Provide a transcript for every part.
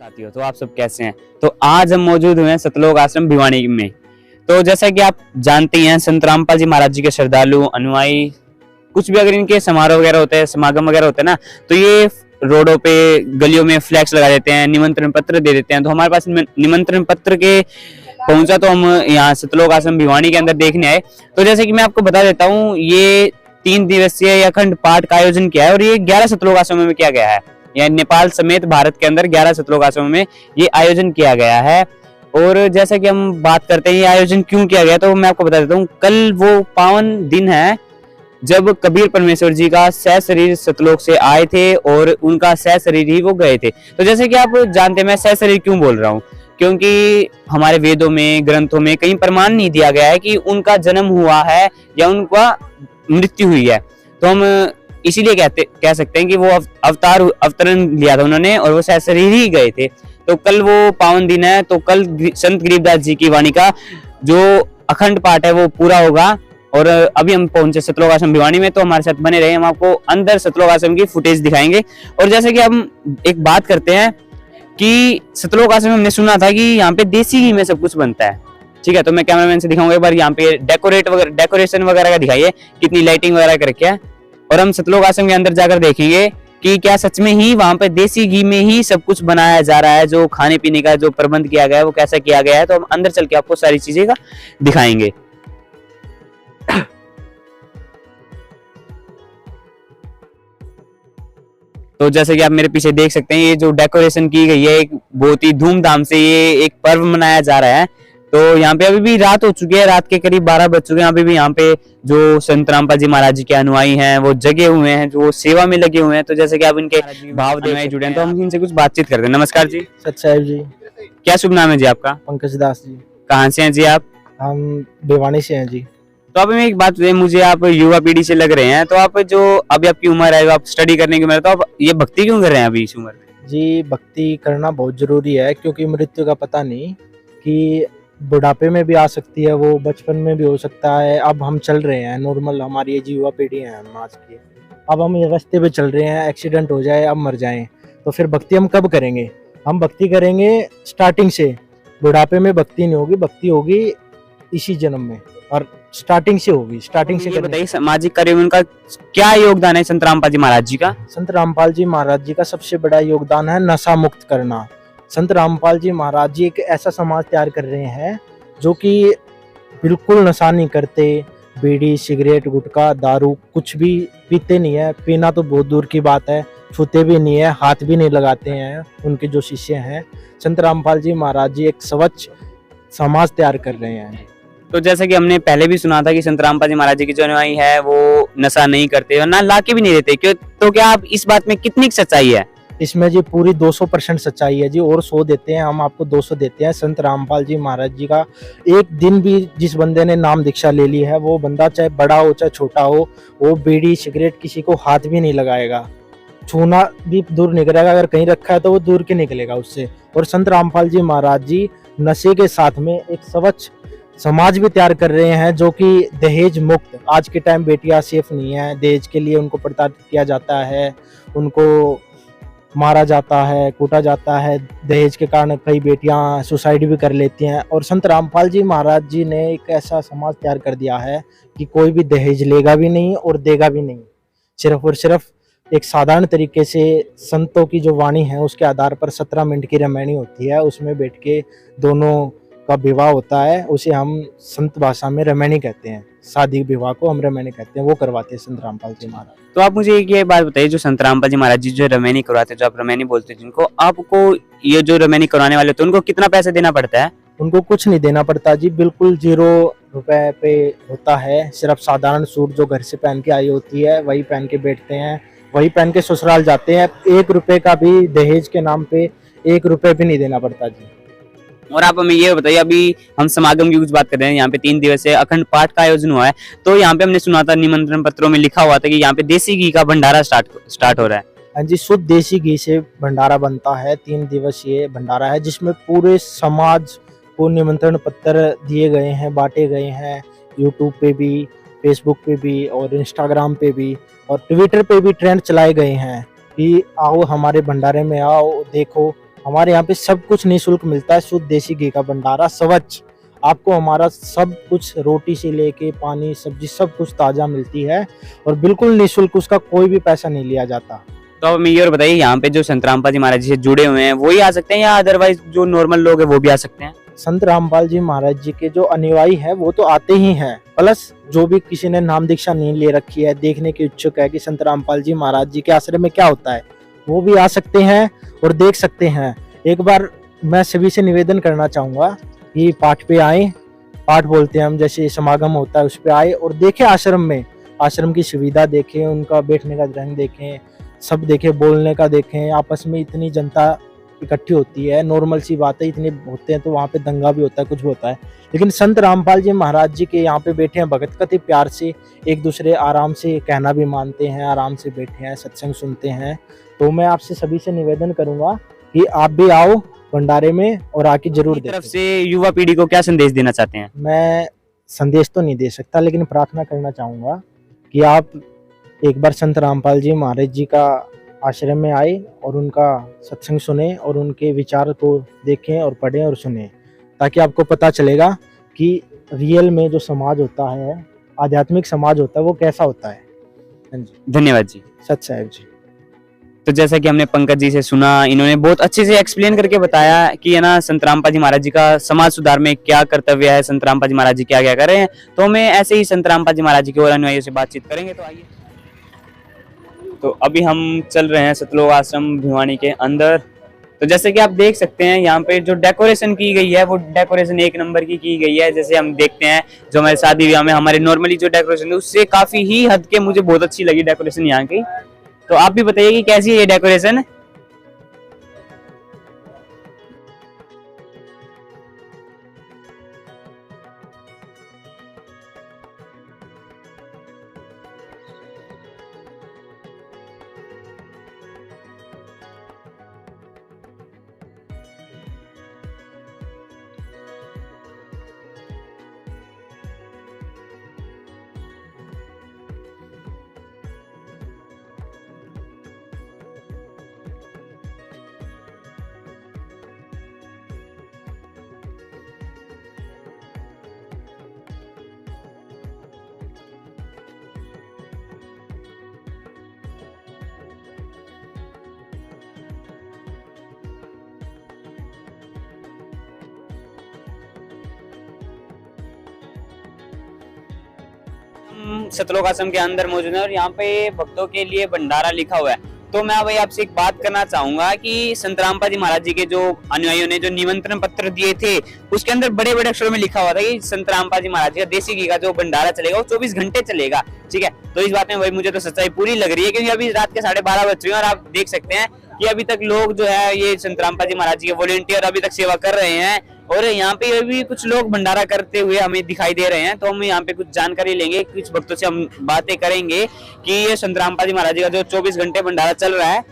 साथियों, तो आप सब कैसे हैं। तो आज हम मौजूद हुए हैं सतलोक आश्रम भिवानी में। तो जैसा कि आप जानते हैं, संत रामपाल जी महाराज जी के श्रद्धालु अनुयायी कुछ भी अगर इनके समारोह वगैरह होते हैं, समागम वगैरह होते हैं ना, तो ये रोडों पे गलियों में फ्लैक्स लगा देते हैं, निमंत्रण पत्र दे देते हैं। तो हमारे पास निमंत्रण पत्र के पहुंचा, तो हम यहाँ सतलोक आश्रम भिवानी के अंदर देखने आए। तो जैसे कि मैं आपको बता देता हूँ, ये 3 दिवसीय अखंड पाठ का आयोजन किया है और ये 11 सतलोक आश्रमों में किया गया है। या नेपाल समेत भारत के अंदर 11 सतलोक आश्रमों में ये आयोजन किया गया है। और जैसा कि हम बात करते हैं ये आयोजन क्यों किया गया, तो मैं आपको बता देता हूँ। कल वो पावन दिन है जब कबीर परमेश्वर जी का सह शरीर सतलोक से आए थे और उनका सह शरीर ही वो गए थे। तो जैसे कि आप जानते हैं, मैं सह शरीर क्यों बोल रहा हूँ, क्योंकि हमारे वेदों में, ग्रंथों में कहीं प्रमाण नहीं दिया गया है कि उनका जन्म हुआ है या उनका मृत्यु हुई है। तो हम इसीलिए कह सकते हैं कि वो अवतरण लिया था उन्होंने और वो सह शरीर ही गए थे। तो कल वो पावन दिन है, तो कल संत गरीबदास जी की वाणी का जो अखंड पाठ है वो पूरा होगा। और अभी हम पहुंचे सतलोक आश्रम भिवानी में, तो हमारे साथ बने रहे, हम आपको अंदर सतलोक आश्रम की फुटेज दिखाएंगे। और जैसे कि हम एक बात करते हैं कि सतलोक आश्रम में हमने सुना था कि यहाँ पे देसी घी में सब कुछ बनता है। ठीक है, तो मैं कैमरामैन से दिखाऊंगा एक बार, यहाँ पे डेकोरेशन वगैरह का दिखाइए, कितनी लाइटिंग वगैरह कर रखी है। और हम सतलोक आश्रम के अंदर जाकर देखेंगे कि क्या सच में ही वहां पे देसी घी में ही सब कुछ बनाया जा रहा है, जो खाने पीने का जो प्रबंध किया गया है वो कैसा किया गया है। तो हम अंदर चल के आपको सारी चीजें का दिखाएंगे। तो जैसे कि आप मेरे पीछे देख सकते हैं, ये जो डेकोरेशन की गई है एक बहुत ही धूमधाम से ये एक पर्व मनाया जा रहा है। तो यहाँ पे अभी भी रात हो चुकी है, रात के करीब 12 बज चुके हैं। अभी भी यहाँ पे जो संत रामपाल जी महाराज जी के अनुयायी हैं वो जगे हुए हैं, जो सेवा में लगे हुए हैं। तो जैसे कि आप इनके भाव देव जुड़े हैं, तो हम इनसे कुछ बातचीत करते हैं। नमस्कार जी। सच्चाई जी। क्या शुभ नाम है जी आपका? पंकज दास जी। कहाँ से हैं जी आप? हम भिवानी से हैं जी। तो अब एक बात बताइए मुझे, आप युवा पीढ़ी से लग रहे हैं, तो आप जो अभी आपकी उम्र है, आप स्टडी करने की उम्र है, तो आप ये भक्ति क्यों कर रहे हैं अभी इस उम्र में? जी, भक्ति करना बहुत जरूरी है, क्योंकि मृत्यु का पता नहीं कि बुढ़ापे में भी आ सकती है, वो बचपन में भी हो सकता है। अब हम चल रहे हैं नॉर्मल, हमारी ये युवा पीढ़ी है हम आज की, अब हम ये रास्ते पे चल रहे हैं, एक्सीडेंट हो जाए, अब मर जाएं, तो फिर भक्ति हम कब करेंगे? हम भक्ति करेंगे स्टार्टिंग से। बुढ़ापे में भक्ति नहीं होगी, भक्ति होगी इसी जन्म में, और स्टार्टिंग से होगी। स्टार्टिंग से बताइए, सामाजिक कार्य में उनका क्या योगदान है संत रामपाल जी महाराज जी का? संत रामपाल जी महाराज जी का सबसे बड़ा योगदान है नशा मुक्त करना। संत रामपाल जी महाराज जी एक ऐसा समाज तैयार कर रहे हैं जो कि बिल्कुल नशा नहीं करते, बीड़ी, सिगरेट, गुटखा, दारू कुछ भी पीते नहीं है। पीना तो बहुत दूर की बात है, छूते भी नहीं है, हाथ भी नहीं लगाते हैं। उनके जो शिष्य हैं संत रामपाल जी महाराज जी एक स्वच्छ समाज तैयार कर रहे हैं। तो जैसे कि हमने पहले भी सुना था कि संत रामपाल जी महाराज जी की जो अनुयायी है वो नशा नहीं करते और ना ला के भी नहीं देते, क्यों? तो क्या आप इस बात में कितनी सच्चाई है? इसमें जी पूरी 200% सच्चाई है जी, और 100 देते हैं हम, आपको 200 देते हैं। संत रामपाल जी महाराज जी का एक दिन भी जिस बंदे ने नाम दीक्षा ले ली है, वो बंदा चाहे बड़ा हो चाहे छोटा हो, वो बीड़ी सिगरेट किसी को हाथ भी नहीं लगाएगा, छूना भी दूर निकलेगा। अगर कहीं रखा है तो वो दूर के निकलेगा उससे। और संत रामपाल जी महाराज जी नशे के साथ में एक स्वच्छ समाज भी तैयार कर रहे हैं, जो कि दहेज मुक्त। आज के टाइम बेटियां सेफ नहीं है, दहेज के लिए उनको प्रताड़ित किया जाता है, उनको मारा जाता है, कूटा जाता है। दहेज के कारण कई बेटियां सुसाइड भी कर लेती हैं। और संत रामपाल जी महाराज जी ने एक ऐसा समाज तैयार कर दिया है कि कोई भी दहेज लेगा भी नहीं और देगा भी नहीं। सिर्फ और सिर्फ एक साधारण तरीके से संतों की जो वाणी है उसके आधार पर 17 मिनट की रामायणी होती है, उसमें बैठ के दोनों का विवाह होता है, उसे हम संत भाषा में रामायणी कहते हैं। शादी विवाह को हम रामायणी कहते हैं, वो करवाते हैं संत रामपाल जी महाराज। तो आप मुझे ये बात बताइए, जो संत रामपाल जी महाराज जी जो रामायणी करवाते हैं, जो आप रामायणी बोलते हैं जिनको, आपको ये जो रामायणी करवाने वाले होते हैं उनको कितना पैसा देना पड़ता है? उनको कुछ नहीं देना पड़ता जी, बिल्कुल 0 रुपए पे होता है। सिर्फ साधारण सूट जो घर से पहन के आई होती है वही पहन के बैठते हैं, वही पहन के ससुराल जाते हैं। 1 रुपए का भी दहेज के नाम पे 1 रुपए भी नहीं देना पड़ता जी। और आप हमें ये बताइए, अभी हम समागम की कुछ बात कर रहे हैं, यहाँ पे 3 दिवसीय अखंड पाठ का आयोजन हुआ है, तो यहाँ पे हमने सुना था निमंत्रण पत्रों में लिखा हुआ था कि यहाँ पे देसी घी का भंडारा स्टार्ट हो रहा है। हाँ जी, शुद्ध देसी घी से भंडारा बनता है। 3 दिवसीय भंडारा है जिसमें पूरे समाज को निमंत्रण पत्र दिए गए हैं, बांटे गए हैं। यूट्यूब पे भी, फेसबुक पे भी और इंस्टाग्राम पे भी और ट्विटर पे भी ट्रेंड चलाए गए हैं कि आओ हमारे भंडारे में आओ, देखो हमारे यहाँ पे सब कुछ निःशुल्क मिलता है, शुद्ध देसी घी का भंडारा, स्वच्छ। आपको हमारा सब कुछ, रोटी से लेके पानी सब्जी सब कुछ ताजा मिलती है और बिल्कुल निःशुल्क, उसका कोई भी पैसा नहीं लिया जाता। तो अब हमें ये और बताइए, यहाँ पे जो संत रामपाल जी महाराज जी से जुड़े हुए हैं वही आ सकते हैं या अदरवाइज जो नॉर्मल लोग हैं वो भी आ सकते हैं? संत रामपाल जी महाराज जी के जो अनुयायी हैं वो तो आते ही हैं, प्लस जो भी किसी ने नाम दीक्षा नहीं ले रखी है, देखने के इच्छुक है कि संत रामपाल जी महाराज जी के आश्रम में क्या होता है, वो भी आ सकते हैं और देख सकते हैं। एक बार मैं सभी से निवेदन करना चाहूंगा कि पाठ पे आए, पाठ बोलते हैं हम, जैसे समागम होता है उस पे आए और देखें आश्रम में, आश्रम की सुविधा देखें, उनका बैठने का ढंग देखें, सब देखें, बोलने का देखें। आपस में इतनी जनता इकट्ठी होती है, नॉर्मल सी बात है, इतने होते हैं तो वहाँ पे दंगा भी होता है, कुछ भी होता है, लेकिन संत रामपाल जी महाराज जी के यहाँ पे बैठे हैं भगत कति प्यार से, एक दूसरे आराम से कहना भी मानते हैं, आराम से बैठे हैं, सत्संग सुनते हैं। तो मैं आपसे सभी से निवेदन करूंगा कि आप भी आओ भंडारे में और आके जरूर अपनी तरफ देखें। से युवा पीढ़ी को क्या संदेश देना चाहते हैं? मैं संदेश तो नहीं दे सकता, लेकिन प्रार्थना करना चाहूंगा कि आप एक बार संत रामपाल जी महाराज जी का आश्रम में आए और उनका सत्संग सुने और उनके विचार को देखें और पढ़ें और सुने, ताकि आपको पता चलेगा कि रियल में जो समाज होता है, आध्यात्मिक समाज होता है, वो कैसा होता है। हाँ जी, धन्यवाद जी। सत साहिब जी। तो जैसा कि हमने पंकज जी से सुना, इन्होंने बहुत अच्छे से एक्सप्लेन करके बताया कि है ना संत रामपाल जी महाराज जी का समाज सुधार में क्या कर्तव्य है, संत रामपाल जी महाराज जी क्या क्या कर रहे हैं। तो हमें ऐसे ही संत रामपाल जी महाराज जी के और अनुयायियों से बातचीत करेंगे। तो आइए, तो अभी हम चल रहे हैं सतलोक आश्रम भिवानी के अंदर। तो जैसे कि आप देख सकते हैं यहाँ पे जो डेकोरेशन की गई है वो डेकोरेशन एक नंबर की गई है। जैसे हम देखते हैं जो हमारे शादी ब्याह में हमारे नॉर्मली जो डेकोरेशन है उससे काफी ही हद के मुझे बहुत अच्छी लगी डेकोरेशन यहाँ की। तो आप भी बताइए कि कैसी है ये डेकोरेशन? सतलोक आश्रम के अंदर मौजूद है और यहाँ पे भक्तों के लिए भंडारा लिखा हुआ है। तो मैं भाई आपसे एक बात करना चाहूंगा कि संत रामपाल जी महाराज जी के जो अनुयायियों ने जो निमंत्रण पत्र दिए थे उसके अंदर बड़े बड़े अक्षरों में लिखा हुआ था कि संत रामपाल जी महाराज जी का देसी घी का जो भंडारा चलेगा वो 24 घंटे चलेगा। ठीक है, तो इस बात में भाई मुझे तो सच्चाई पूरी लग रही है, क्योंकि अभी रात के 12:30 बज चुके हैं और आप देख सकते हैं कि अभी तक लोग जो है ये संत रामपाल जी महाराज जी के वॉलेंटियर अभी तक सेवा कर रहे हैं और यहाँ पे अभी कुछ लोग भंडारा करते हुए हमें दिखाई दे रहे हैं। तो हम यहाँ पे कुछ जानकारी लेंगे, कुछ भक्तों से हम बातें करेंगे कि ये संत रामपाल जी महाराज जी का जो 24 घंटे भंडारा चल रहा है।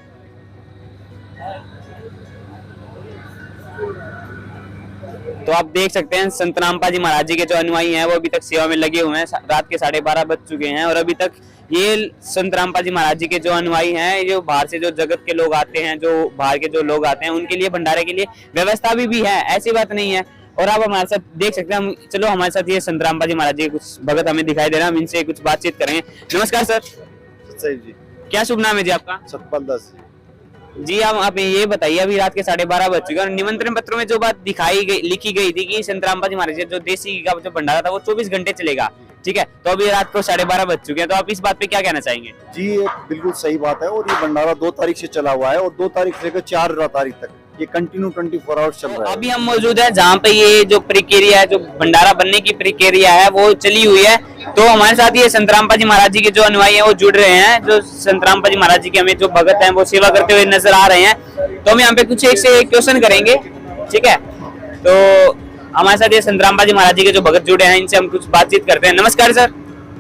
तो आप देख सकते हैं संत रामपाल जी महाराज जी के जो अनुयायी हैं वो अभी तक सेवा में लगे हुए हैं। रात के 12:30 बज चुके हैं और अभी तक ये संत रामपाल जी महाराज जी के जो अनुयायी हैं, जो बाहर से जो जगत के लोग आते हैं, जो बाहर के जो लोग आते हैं, उनके लिए भंडारे के लिए व्यवस्था भी है, ऐसी बात नहीं है। और आप हमारे साथ देख सकते हैं, हम चलो हमारे साथ ये संत रामपाल जी महाराज जी कुछ भगत हमें दिखाई दे रहा है, हम इनसे कुछ बातचीत करेंगे। नमस्कार सर। जी, क्या शुभ नाम है जी आपका? सतपाल दास जी, आप ये बताइए, अभी रात के 12:30 बज चुके हैं और निमंत्रण पत्रों में जो बात दिखाई गई, लिखी गई थी कि संत रामपाल जी महाराज जी जो देसी घी का जो भंडारा था वो 24 घंटे चलेगा। ठीक है, तो अभी रात को 12:30 बज चुके हैं, तो आप इस बात पे क्या कहना चाहेंगे? जी, ये बिल्कुल सही बात है और ये भंडारा 2 तारीख से चला हुआ है और 2 तारीख से लेकर 4 तारीख तक ये कंटिन्यू 24 आवर्स चल रहा है। अभी हम मौजूद है जहाँ पे ये जो प्रक्रिया है, जो भंडारा बनने की प्रक्रिया है वो चली हुई है। तो हमारे साथ ये संत रामपाल जी महाराज जी के जो अनुयायी हैं वो जुड़ रहे हैं, जो संत रामपाल जी महाराज जी के हमें जो भगत हैं वो सेवा करते हुए नजर आ रहे हैं। तो हम यहाँ पे कुछ एक से एक क्वेश्चन करेंगे। ठीक है, तो हमारे साथ ये संत रामपाल जी महाराज जी के जो भगत जुड़े हैं इनसे हम कुछ बातचीत करते हैं। नमस्कार सर।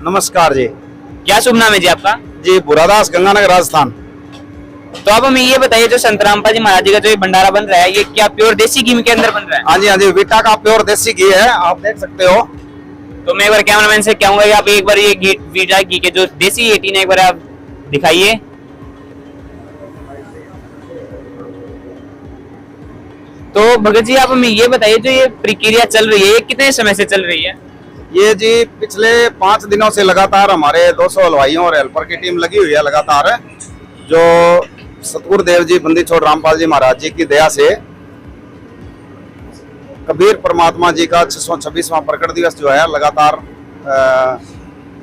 नमस्कार जी। क्या शुभ नाम है जी आपका? जी, बुरादास, गंगानगर, राजस्थान। तो अब हमें ये बताइए, जो संत रामपाल जी महाराज जी का जो ये भंडारा बन रहा है ये क्या प्योर देसी घी के अंदर बन रहा है? हाँ जी, वीटा का प्योर देसी घी है, आप देख सकते हो। तो मैं एक बार कैमरामैन से कहूंगा कि आप एक बार ये वीटा घी के जो देसी 18 है एक बार आप दिखाइए। तो भगत जी आप हमें ये बताइए, जो ये प्रक्रिया चल रही है ये कितने समय से चल रही है? ये जी पिछले 5 दिनों से लगातार हमारे 200 हलवाइयों और हेल्पर की टीम लगी हुई है लगातार, जो सतगुरु देव जी बंदी छोड़ रामपाल जी महाराज जी की दया से कबीर परमात्मा जी का 626वां प्रकट दिवस जो है लगातार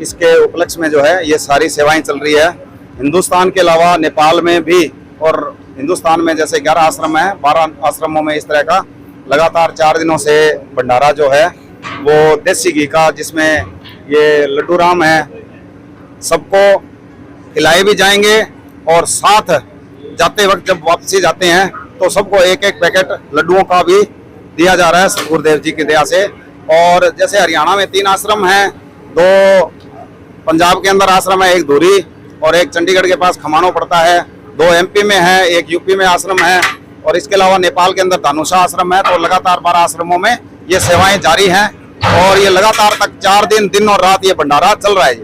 इसके उपलक्ष्य में जो है ये सारी सेवाएं चल रही है। हिंदुस्तान के अलावा नेपाल में भी, और हिंदुस्तान में जैसे 11 आश्रम है, 12 आश्रमों में इस तरह का लगातार 4 दिनों से भंडारा जो है वो देसी घी का, जिसमें ये लड्डू राम है, सबको खिलाए भी जाएंगे और साथ जाते वक्त जब वापसी जाते हैं तो सबको एक एक पैकेट लड्डुओं का भी दिया जा रहा है सतगुरु देव जी की दया से। और जैसे हरियाणा में 3 आश्रम हैं, 2 पंजाब के अंदर आश्रम है, एक धुरी और एक चंडीगढ़ के पास खमानो पड़ता है, 2 एमपी में है, एक यूपी में आश्रम है, और इसके अलावा नेपाल के अंदर धानुषा आश्रम है। तो लगातार 12 आश्रमों में ये सेवाएं जारी हैं और ये लगातार तक 4 दिन दिन और रात ये भंडारा चल रहा है जी।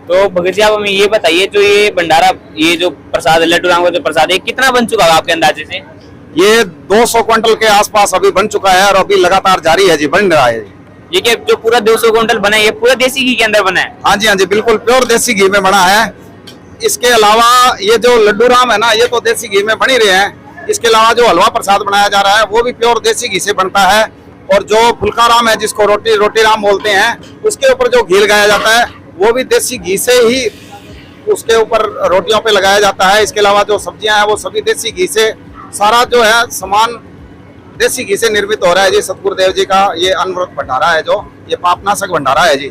तो भगत जी आप हमें ये बताइए, जो ये भंडारा, ये जो प्रसाद है, लड्डू राम का जो प्रसाद है, कितना बन चुका है आपके अंदाजे से? ये 200 क्विंटल के आसपास अभी बन चुका है और अभी लगातार जारी है जी, बन रहा है। ये क्या जो पूरा 200 क्विंटल बना है, ये पूरा देसी घी के अंदर बना है? हाँ जी, बिल्कुल प्योर देसी घी में बना है। इसके अलावा ये जो लड्डू राम है ना, ये तो देसी घी में बन ही रहे हैं। इसके अलावा जो हलवा प्रसाद बनाया जा रहा है वो भी प्योर देसी घी से बनता है, और जो फुल्का राम है जिसको रोटी राम बोलते हैं, उसके ऊपर जो घी लगाया जाता है वो भी देसी घी से ही उसके ऊपर रोटियों पे लगाया जाता है। इसके अलावा जो सब्जियां हैं वो सभी देसी घी से, सारा जो है सामान देसी घी से निर्मित हो रहा है जी। सतगुरु देव जी का ये अनवरत भंडारा है, जो ये पापनाशक भंडारा है जी।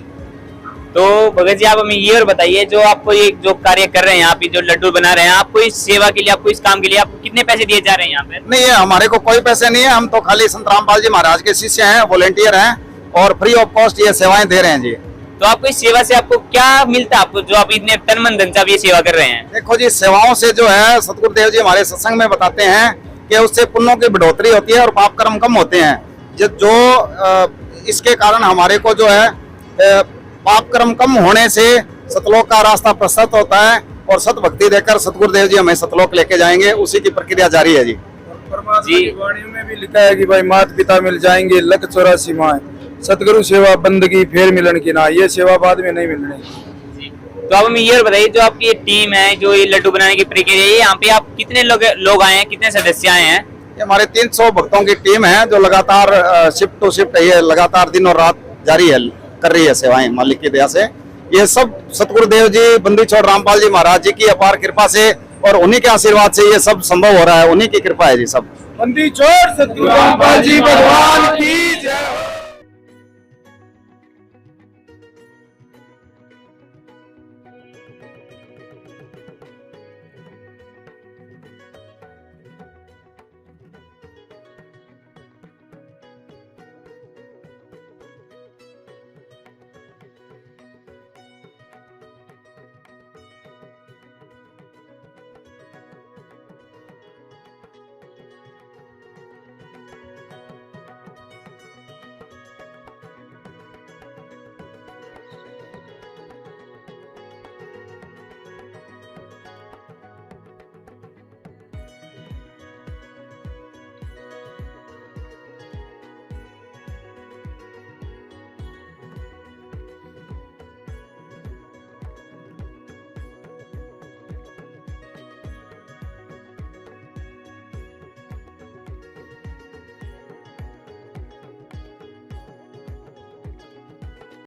तो भगत जी आप हमें ये और बताइए, जो आपको ये जो कार्य कर रहे हैं, आप ये जो लड्डू बना रहे हैं, आपको इस सेवा के लिए, आपको इस काम के लिए आपको कितने पैसे दिए जा रहे हैं यहाँ पे? नहीं, ये हमारे को कोई पैसे नहीं है, हम तो खाली संत रामपाल जी महाराज के शिष्य हैं, वॉलेंटियर हैं और फ्री ऑफ कॉस्ट ये सेवाएं दे रहे हैं जी। तो आपको इस सेवा से आपको क्या मिलता है, आपको जो आप इतने तन मन धन से आप ये सेवा कर रहे हैं? देखो जी, सेवाओं से जो है सतगुरु देव जी हमारे सत्संग में बताते हैं कि उससे पुण्यों की बढ़ोतरी होती है और पाप कर्म कम होते हैं। जो इसके कारण हमारे को जो है पाप कर्म कम होने से सतलोक का रास्ता प्रशस्त होता है, और सत भक्ति देकर सतगुरु देव जी हमें सतलोक लेके जाएंगे, उसी की प्रक्रिया जारी है जी। परमात्मा की वाणी में भी लिखा है कि भाई माता पिता मिल जाएंगे, लख 84 माँ, सतगुरु सेवा बंदगी फिर मिलन की ना, ये सेवा बाद में नहीं मिलनी। तो आप हमें ये बताइए, जो आपकी ये टीम है, जो ये लड्डू बनाने की प्रक्रिया है, यहाँ पे आप कितने लोग आए हैं, कितने सदस्य आए हैं? ये हमारे 300 भक्तों की टीम है, जो लगातार शिफ्ट टू शिफ्ट ये लगातार दिन और रात जारी है, कर रही है सेवाएं मालिक की दया से। ये सब सतगुरु देव जी बंदी छोड़ रामपाल जी महाराज जी की अपार कृपा से और उन्हीं के आशीर्वाद से ये सब संभव हो रहा है, उन्हीं की कृपा है जी सब। बंदी छोड़ सतगुरु रामपाल जी भगवान की